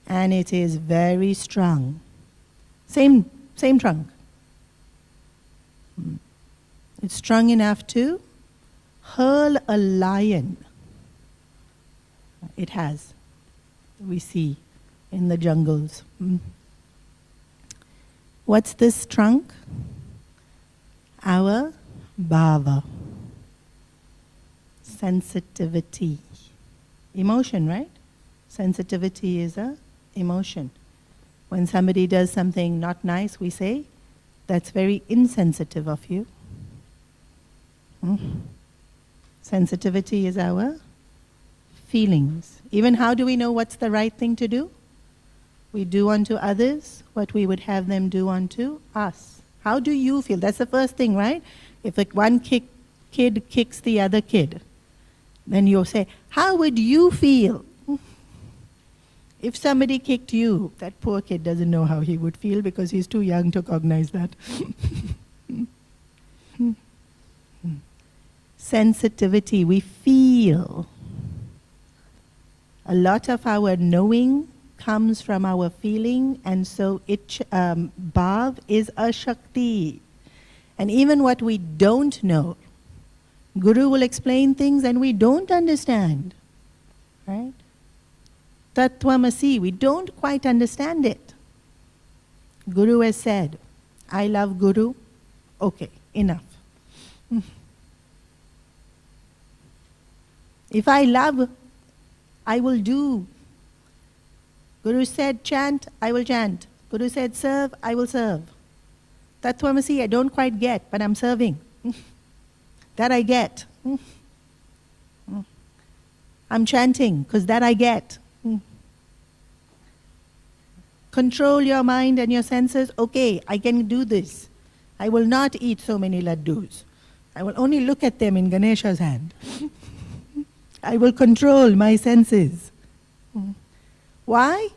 And it is very strong. Same trunk. It's strong enough to hurl a lion. It has. We see in the jungles. What's this trunk? Our bhava. Sensitivity. Emotion, right? Sensitivity is a emotion. When somebody does something not nice, we say, that's very insensitive of you. Sensitivity is our feelings. Even how do we know what's the right thing to do? We do unto others what we would have them do unto us. How do you feel? That's the first thing, right? If one kid kicks the other kid, then you'll say, how would you feel? If somebody kicked you, that poor kid doesn't know how he would feel because he's too young to cognize that. Sensitivity, we feel. A lot of our knowing comes from our feeling, and so Bhav is a Shakti. And even what we don't know, Guru will explain things and we don't understand, right? Tattvamasi, we don't quite understand it. Guru has said, I love Guru. Okay, enough. If I love, I will do. Guru said chant, I will chant. Guru said serve, I will serve. Tattvamasi, I don't quite get, but I'm serving. That I get. I'm chanting, because that I get. Control your mind and your senses. Okay, I can do this. I will not eat so many laddus. I will only look at them in Ganesha's hand. I will control my senses. Why?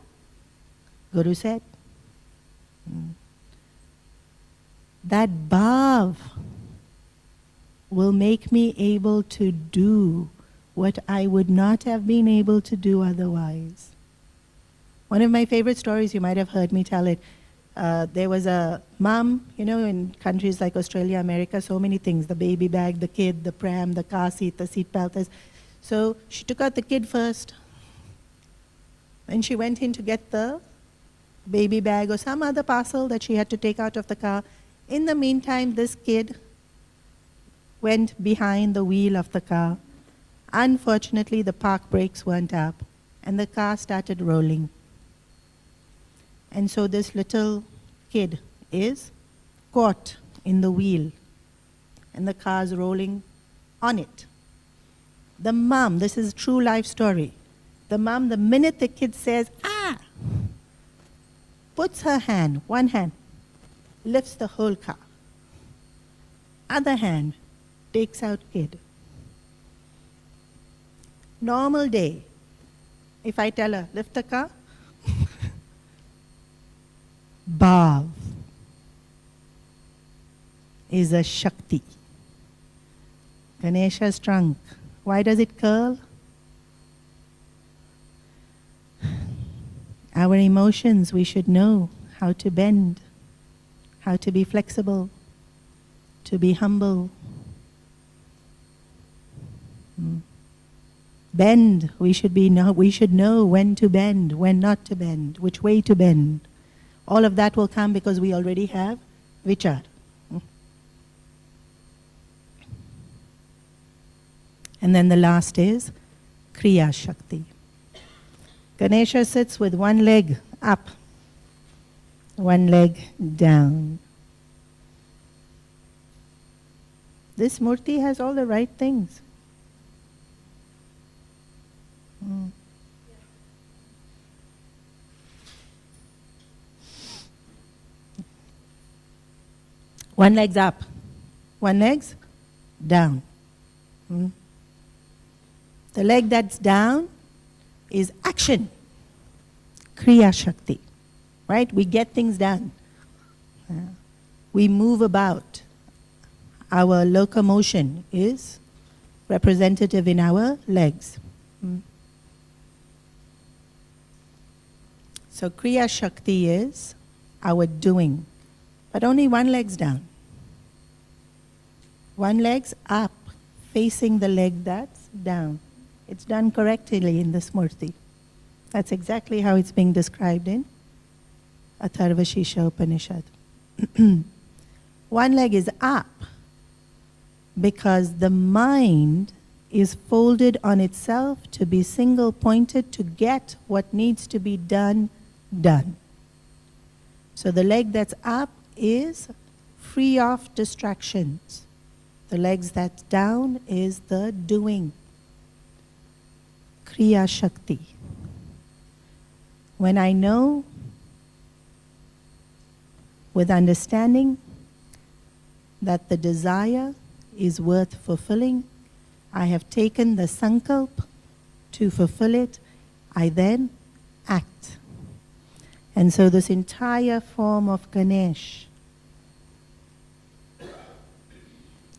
Guru said. That bhav will make me able to do what I would not have been able to do otherwise. One of my favorite stories, you might have heard me tell it. There was a mom, in countries like Australia, America, so many things. The baby bag, the kid, the pram, the car seat, the seat belts. So she took out the kid first. Then she went in to get the baby bag or some other parcel that she had to take out of the car. In the meantime, this kid went behind the wheel of the car. Unfortunately, the park brakes weren't up, and the car started rolling. And so this little kid is caught in the wheel, and the car's rolling on it. The mom, this is a true life story. The mom, the minute the kid says, ah, puts her hand, one hand, lifts the whole car. Other hand, takes out kid. Normal day, if I tell her, lift the car, Bhav is a Shakti. Ganesha's trunk. Why does it curl? Our emotions, we should know how to bend, how to be flexible, to be humble. Bend, we should know when to bend, when not to bend, which way to bend. All of that will come because we already have vichar. And then the last is Kriya Shakti. Ganesha sits with one leg up, one leg down. This murti has all the right things. One leg's up, one leg's down. The leg that's down is action, Kriya Shakti, right? We get things done. We move about. Our locomotion is representative in our legs. So Kriya Shakti is our doing, but only one leg's down. One leg's up, facing the leg that's down. It's done correctly in the Smurti. That's exactly how it's being described in Atharvashirsha Upanishad. One leg is up because the mind is folded on itself to be single-pointed to get what needs to be done, done. So the leg that's up is free of distractions. The legs that's down is the doing. Kriya Shakti. When I know with understanding that the desire is worth fulfilling, I have taken the sankalp to fulfill it, I then act. And so this entire form of Ganesh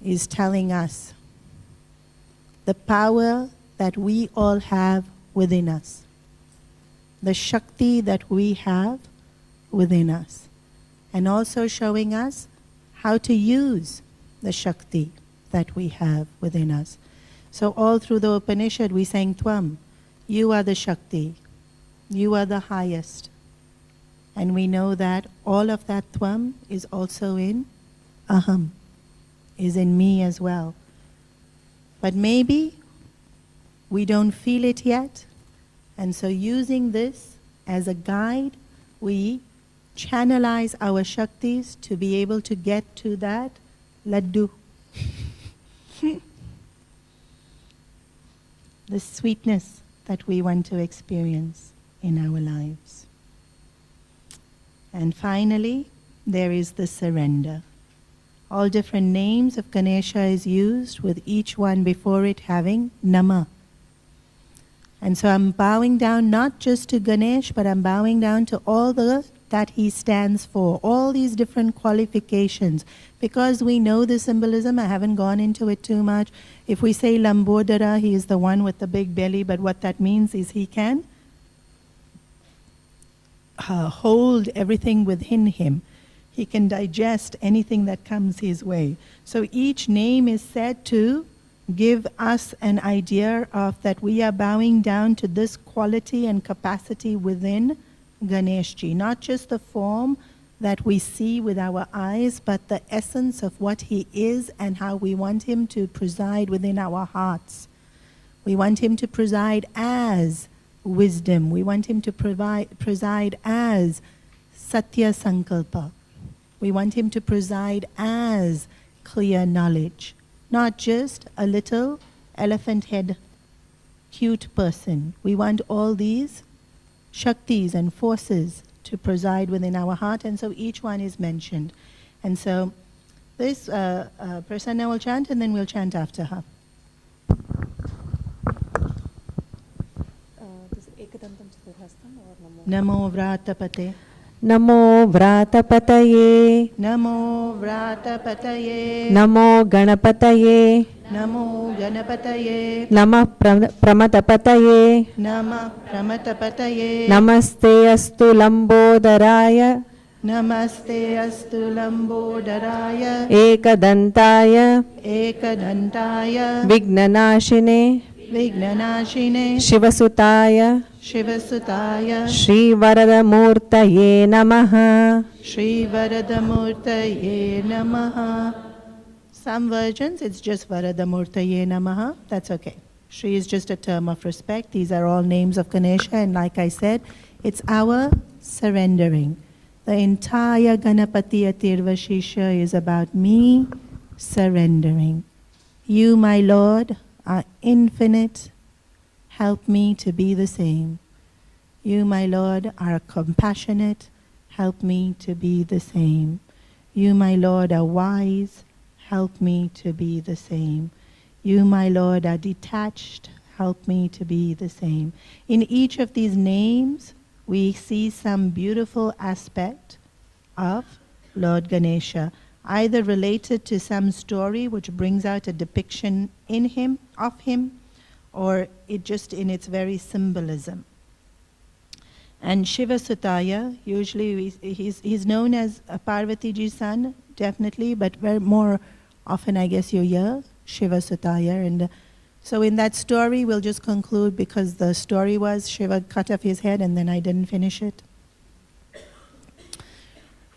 is telling us the power that we all have within us, the Shakti that we have within us, and also showing us how to use the Shakti that we have within us. So all through the Upanishad we sang Tvam, you are the Shakti, you are the highest. And we know that all of that Tvam is also in Aham, is in me as well. But maybe we don't feel it yet, and so using this as a guide, we channelize our Shaktis to be able to get to that laddu. The sweetness that we want to experience in our lives. And finally, there is the surrender. All different names of Ganesha is used with each one before it having Nama. And so I'm bowing down not just to Ganesh, but I'm bowing down to all that he stands for, all these different qualifications. Because we know the symbolism, I haven't gone into it too much. If we say Lambodara, he is the one with the big belly, but what that means is he can hold everything within him. He can digest anything that comes his way. So each name is said to give us an idea of that we are bowing down to this quality and capacity within Ganeshji. Not just the form that we see with our eyes, but the essence of what he is and how we want him to preside within our hearts. We want him to preside as wisdom. We want him to preside as Satya Sankalpa. We want him to preside as clear knowledge. Not just a little elephant head cute person. We want all these Shaktis and forces to preside within our heart, and so each one is mentioned. And so this Prasanna will chant, and then we'll chant after her. Namo Vratapate. Namo Vratapataye. Namo Vratapataye. Namo Ganapataye. Namo Ganapataye. Namah Pramatapataye. Namah Pramatapataye. Namaste Astu Lambodharaya. Namaste Astu Lambodharaya. Ekadantaya. Ekadantaya. Vignanashine. Vignanashine. Shivasutaya. Shivasutaya. Shri Varadamurtaye Namaha. Shri Varadamurtaye Namaha. Some versions it's just Varadamurtaye Namaha. That's okay. Shri is just a term of respect. These are all names of Ganesha, and like I said, it's our surrendering. The entire Ganapati Atharvasirsa is about me surrendering. You, my Lord, are infinite. Help me to be the same. You, my Lord, are compassionate. Help me to be the same. You, my Lord, are wise. Help me to be the same. You, my Lord, are detached. Help me to be the same. In each of these names, we see some beautiful aspect of Lord Ganesha, either related to some story which brings out a depiction in him, of him, or it just in its very symbolism. And Shiva Sutaya, usually he's known as a Parvatiji's son, definitely, but very more often I guess you hear Shiva Sutaya. And so in that story, we'll just conclude because the story was Shiva cut off his head and then I didn't finish it.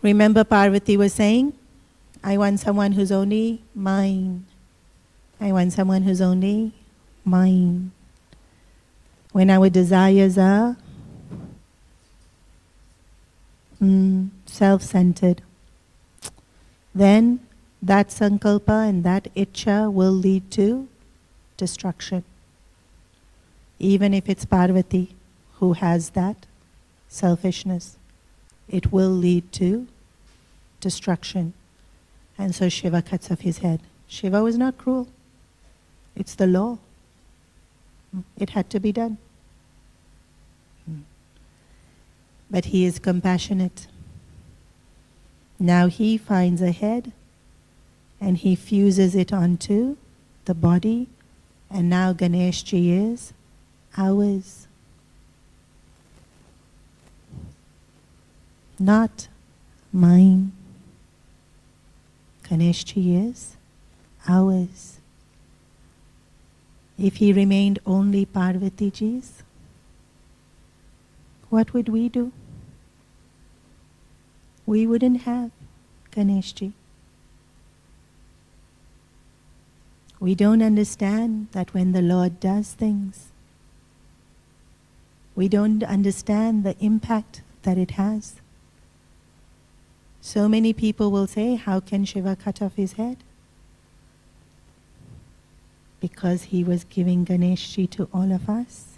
Remember Parvati was saying, I want someone who's only mine. I want someone who's only mine. When our desires are self-centered, then that sankalpa and that ichcha will lead to destruction. Even if it's Parvati who has that selfishness, it will lead to destruction. And so Shiva cuts off his head. Shiva was not cruel. It's the law. It had to be done. But he is compassionate. Now he finds a head and he fuses it onto the body, and now Ganeshji is ours. Not mine. Ganeshji is ours. If he remained only Parvatiji's, what would we do? We wouldn't have Ganeshji. We don't understand that when the Lord does things, we don't understand the impact that it has. So many people will say, how can Shiva cut off his head? Because he was giving Ganeshji to all of us.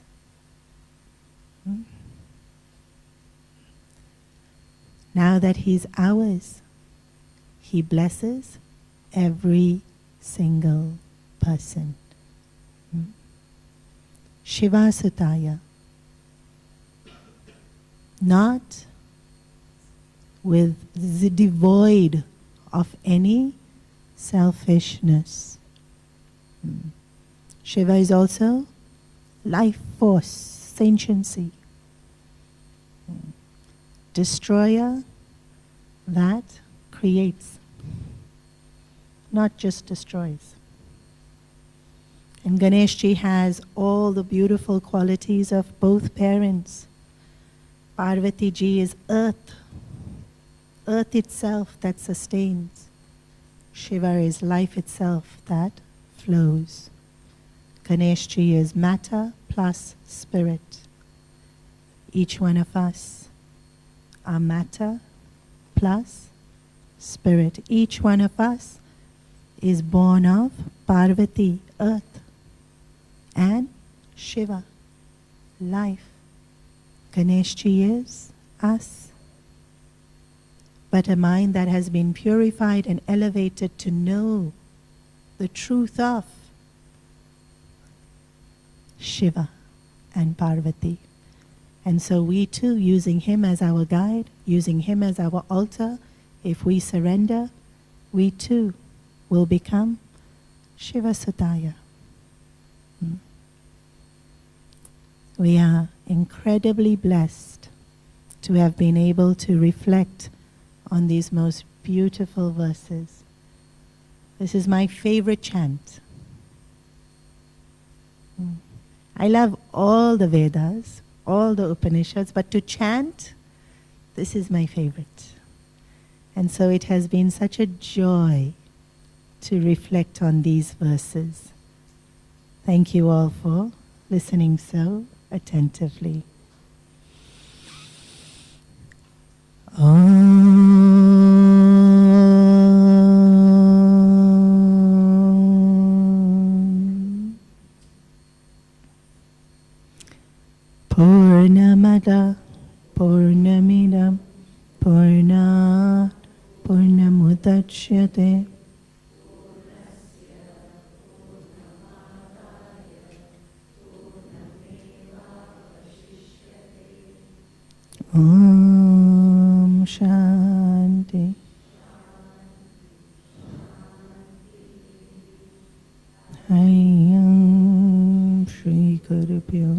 Now that he's ours, he blesses every single person. Shiva Sutaya. Not with the devoid of any selfishness. Shiva is also life force, sentiency. Destroyer that creates, not just destroys. And Ganeshji has all the beautiful qualities of both parents. Parvati ji is earth, earth itself that sustains. Shiva is life itself that flows. Ganeshji is matter plus spirit. Each one of us are matter plus spirit. Each one of us is born of Parvati, earth, and Shiva, life. Ganeshji is us. But a mind that has been purified and elevated to know the truth of Shiva and Parvati. And so we too, using him as our guide, using him as our altar, if we surrender, we too will become Shiva Sutaya. We are incredibly blessed to have been able to reflect on these most beautiful verses. This is my favorite chant. I love all the Vedas, all the Upanishads, but to chant, this is my favorite. And so it has been such a joy to reflect on these verses. Thank you all for listening so attentively. Purnamada Purnamidam Purnat Purnamudachyate Om Shanti Hayam Shri Gurubhyo